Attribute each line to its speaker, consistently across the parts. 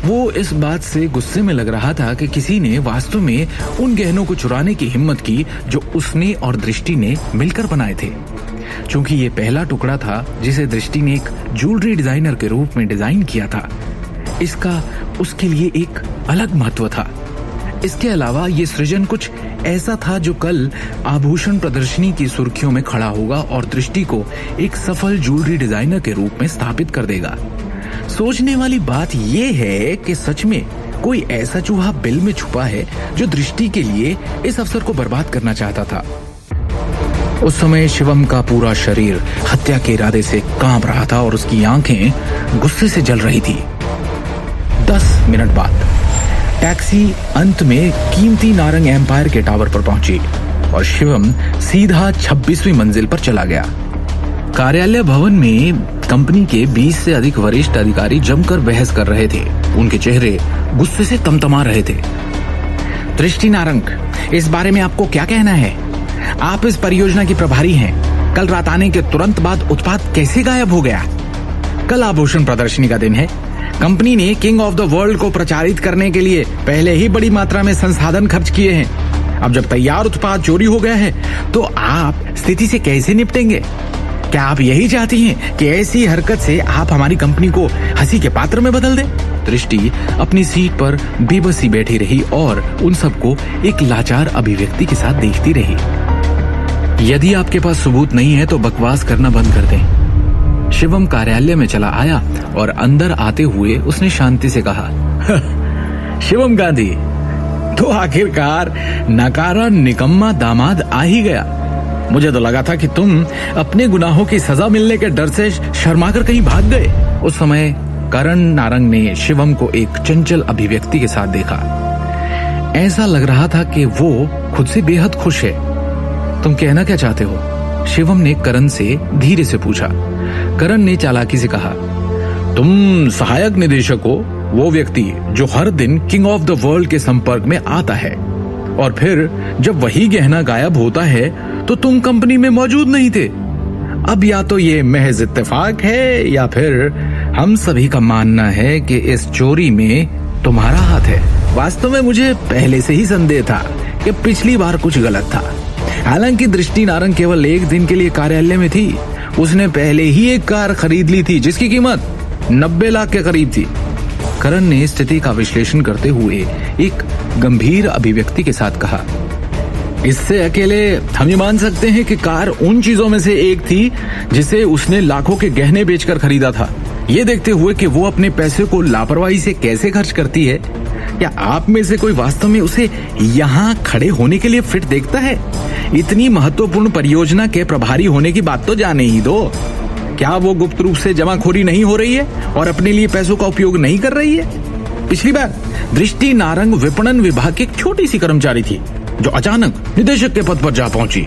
Speaker 1: वो इस बात से गुस्से में लग रहा था कि किसी ने वास्तव में उन गहनों को चुराने की हिम्मत की जो उसने और दृष्टि ने मिलकर बनाए थे। क्योंकि ये पहला टुकड़ा था जिसे दृष्टि ने एक ज्वेलरी डिजाइनर के रूप में डिजाइन किया था, इसका उसके लिए एक अलग महत्व था। इसके अलावा ये सृजन कुछ ऐसा था जो कल आभूषण प्रदर्शनी की सुर्खियों में खड़ा होगा और दृष्टि को एक सफल ज्वेलरी डिजाइनर के रूप में स्थापित कर देगा। सोचने वाली बात यह है कि सच में कोई ऐसा चूहा बिल में छुपा है जो दृष्टि के लिए इस अवसर को बर्बाद करना चाहता था। उस समय शिवम का पूरा शरीर हत्या के इरादे से कांप रहा था और उसकी आंखें गुस्से से जल रही थी। 10 मिनट बाद टैक्सी अंत में कीमती नारंग एम्पायर के टावर पर पहुंची और शिवम सीधा 26वीं मंजिल पर चला गया। कार्यालय भवन में कंपनी के 20 से अधिक वरिष्ठ अधिकारी जमकर बहस कर रहे थे। उनके चेहरे गुस्से से तमतमा रहे थे। दृष्टि नारंग, इस बारे में आपको क्या कहना है? आप इस परियोजना की प्रभारी हैं। कल रात आने के तुरंत बाद उत्पाद कैसे गायब हो गया? कल आभूषण प्रदर्शनी का दिन है। कंपनी ने किंग ऑफ द वर्ल्ड को प्रचारित करने के लिए पहले ही बड़ी मात्रा में संसाधन खर्च किए हैं। अब जब तैयार उत्पाद चोरी हो गया है तो आप स्थिति से कैसे निपटेंगे? क्या आप यही चाहती हैं कि ऐसी हरकत से आप हमारी कंपनी को हंसी के पात्र में बदल दें? दृष्टि अपनी सीट पर बेबसी बैठी रही और उन सबको एक लाचार अभिव्यक्ति के साथ देखती रही। यदि आपके पास सबूत नहीं है तो बकवास करना बंद कर दें। शिवम कार्यालय में चला आया और अंदर आते हुए उसने शांति से कहा, शिवम गांधी, तो आखिरकार नकारा निकम्मा दामाद आ ही गया। मुझे तो लगा था कि तुम अपने गुनाहों की सजा मिलने के डर से शर्माकर कहीं भाग गए। उस समय करण नारंग ने शिवम को एक चंचल अभिव्यक्ति के साथ देखा। ऐसा लग रहा था कि वो खुद से बेहद खुश है। तुम कहना क्या चाहते हो? शिवम ने करण से धीरे से पूछा। करण ने चालाकी से कहा, तुम सहायक निदेशक हो, वो व्यक्ति जो हर दिन किंग ऑफ द वर्ल्ड के संपर्क में आता है, और फिर जब वही गहना गायब होता है तो तुम कंपनी में मौजूद नहीं थे। अब या तो ये महज इत्तेफाक है या फिर हम सभी का मानना है कि इस चोरी में तुम्हारा हाथ है। वास्तव में मुझे पहले से ही संदेह था कि पिछली बार कुछ गलत था। हालांकि दृष्टि नारंग केवल एक दिन के लिए कार्यालय में थी। उसने पहले ही एक कार खरीद ली थी जिसकी कीमत 90 लाख के करीब थी। करण ने स्थिति का विश्लेषण करते हुए एक गंभीर अभिव्यक्ति के साथ कहा, इससे अकेले हम ये मान सकते हैं कि कार उन चीजों में से एक थी जिसे उसने लाखों के गहने बेचकर खरीदा था। ये देखते हुए कि वो अपने पैसे को लापरवाही से कैसे खर्च करती है, क्या आप में से कोई वास्तव में उसे यहाँ खड़े होने के लिए फिट देखता है? इतनी महत्वपूर्ण परियोजना के प्रभारी होने की बात तो जाने ही दो। क्या वो गुप्त रूप से जमाखोरी नहीं हो रही है और अपने लिए पैसों का उपयोग नहीं कर रही है? पिछली बार दृष्टि नारंग विपणन विभाग की एक छोटी सी कर्मचारी थी जो अचानक निदेशक के पद पर जा पहुंची।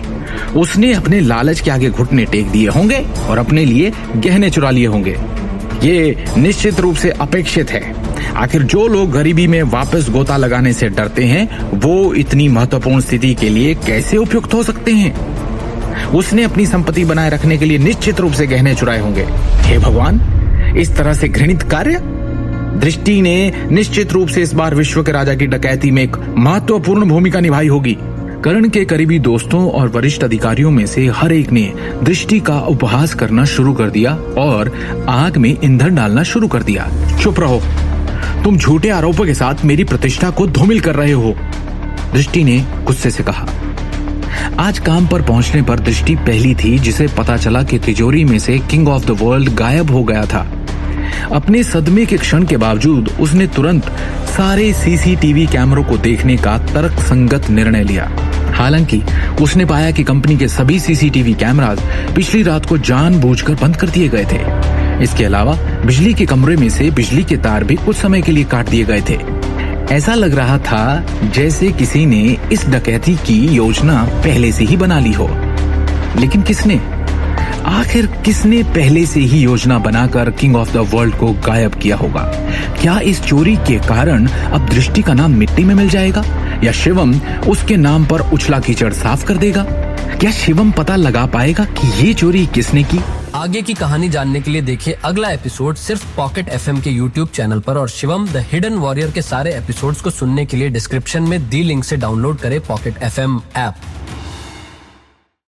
Speaker 1: उसने अपने लालच के आगे घुटने टेक दिए होंगे और अपने लिए गहने चुरा लिए होंगे। ये निश्चित रूप से अपेक्षित है। आखिर जो लोग गरीबी में वापस गोता लगाने से डरते हैं वो इतनी महत्वपूर्ण स्थिति के लिए कैसे उपयुक्त हो सकते हैं? उसने अपनी संपत्ति बनाए रखने के लिए निश्चित रूप से गहने चुराए होंगे। हे भगवान, इस तरह से घृणित कार्य! दृष्टि ने निश्चित रूप से इस बार विश्व के राजा की डकैती में एक महत्वपूर्ण भूमिका निभाई होगी। करण के करीबी दोस्तों और वरिष्ठ अधिकारियों में से हर एक ने दृष्टि का उपहास करना शुरू कर दिया और आग में ईंधन डालना शुरू कर दिया। चुप रहो, तुम झूठे आरोपों के साथ मेरी प्रतिष्ठा को धूमिल कर रहे हो, दृष्टि ने गुस्से से कहा। आज काम पर पहुंचने पर दृष्टि पहली थी जिसे पता चला कि तिजोरी में से किंग ऑफ द वर्ल्ड गायब हो गया था। अपने सदमे के क्षण के बावजूद उसने तुरंत सारे सीसीटीवी कैमरों को देखने का तर्कसंगत निर्णय लिया। हालांकि उसने पाया कि कंपनी के सभी सीसीटीवी कैमरास पिछली रात को जानबूझकर बंद कर दिए गए थे। इसके अलावा बिजली के कमरे में से बिजली के तार भी कुछ समय के लिए काट दिए गए थे। ऐसा लग रहा था जैसे किसी ने इस डकैती की योजना पहले से ही बना ली हो। लेकिन किसने? आखिर किसने पहले से ही योजना बनाकर किंग ऑफ द वर्ल्ड को गायब किया होगा? क्या इस चोरी के कारण अब दृष्टि का नाम मिट्टी में मिल जाएगा या शिवम उसके नाम पर उछला कीचड़ साफ कर देगा? क्या शिवम पता लगा पाएगा कि ये चोरी किसने की?
Speaker 2: आगे की कहानी जानने के लिए देखिए अगला एपिसोड सिर्फ पॉकेट एफएम के यूट्यूब चैनल पर और शिवम द हिडन वॉरियर के सारे एपिसोड्स को सुनने के लिए डिस्क्रिप्शन में दी लिंक से डाउनलोड करें पॉकेट एफएम ऐप।